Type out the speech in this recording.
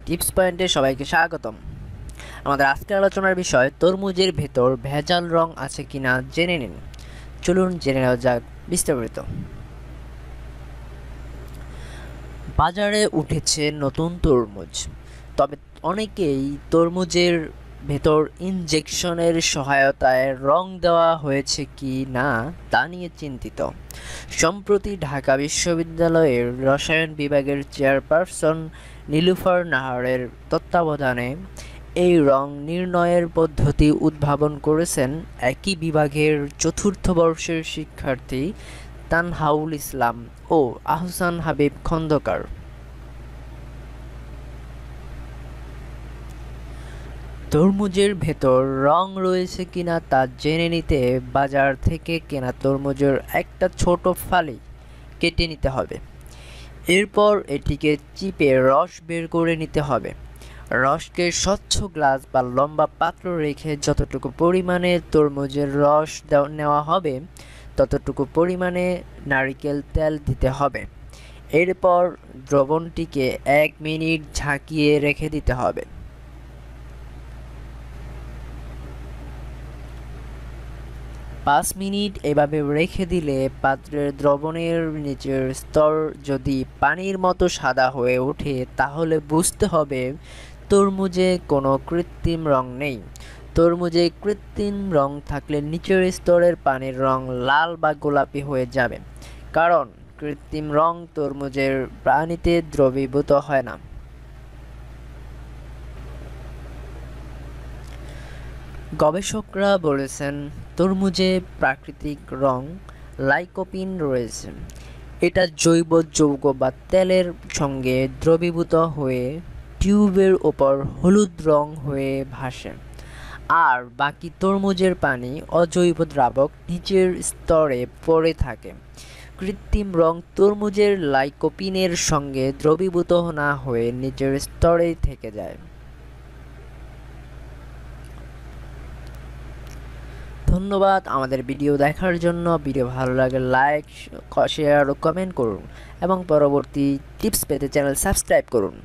Tips পয়েন্টে সবাইকে স্বাগতম। আমাদের আজকের আলোচনার বিষয় তরমুজের ভেতর ভেজাল রং আছে কিনা জেনে নিন। চলুন জেনে নেওয়া যাক বিস্তারিত। বাজারে উঠেছে নতুন তরমুজ, তবে অনেকেই তরমুজের ভেতর ইনজেকশনের সহায়তায় রং দেওয়া হয়েছে কি না তা নিয়ে চিন্তিত। সম্প্রতি ঢাকা বিশ্ববিদ্যালয়ের রসায়ন বিভাগের চেয়ারপারসন নীলুফার নাহারের তত্ত্বাবধানে এই রং নির্ণয়ের পদ্ধতি উদ্ভাবন করেছেন একই বিভাগের চতুর্থ বর্ষের শিক্ষার্থী তানহাউল ইসলাম ও আহসান হাবিব খন্দকার। তরমুজের ভেতর রং রয়েছে কিনা তা জেনে নিতে বাজার থেকে কেনা তরমুজের একটা ছোট ফালি কেটে নিতে হবে। এরপর এটিকে চিপে রস বের করে নিতে হবে। রসকে স্বচ্ছ গ্লাস বা লম্বা পাত্র রেখে যতটুকু পরিমাণে তরমুজের রস নেওয়া হবে ততটুকু পরিমাণে নারিকেল তেল দিতে হবে। এরপর দ্রবণটিকে 1 মিনিট ঝাঁকিয়ে রেখে দিতে হবে। 5 মিনিট এভাবে রেখে দিলে পাত্রের দ্রবণের নিচের স্তর যদি পানির মতো সাদা হয়ে ওঠে তাহলে বুঝতে হবে তরমুজে কোনো কৃত্রিম রং নেই। তরমুজে কৃত্রিম রং থাকলে নিচের স্তরের পানির রং লাল বা গোলাপি হয়ে যাবে, কারণ কৃত্রিম রং তরমুজের পানিতে দ্রবীভূত হয় না। গবেষকরা বলেছেন তরমুজে প্রাকৃতিক রং লাইকোপিন রয়েছে। এটা জৈব যৌগ বা তেলের সঙ্গে দ্রবীভূত হয়ে টিউবের ওপর হলুদ রং হয়ে ভাসে, আর বাকি তরমুজের পানি অজৈব দ্রাবক নিচের স্তরে পড়ে থাকে। কৃত্রিম রং তরমুজের লাইকোপিনের সঙ্গে দ্রবীভূত না হয়ে নিচের স্তরেই থেকে যায়। ধন্যবাদ আমাদের ভিডিও দেখার জন্য। ভিডিও ভালো লাগলে লাইক, শেয়ার ও কমেন্ট করুন এবং পরবর্তী টিপস পেতে চ্যানেল সাবস্ক্রাইব করুন।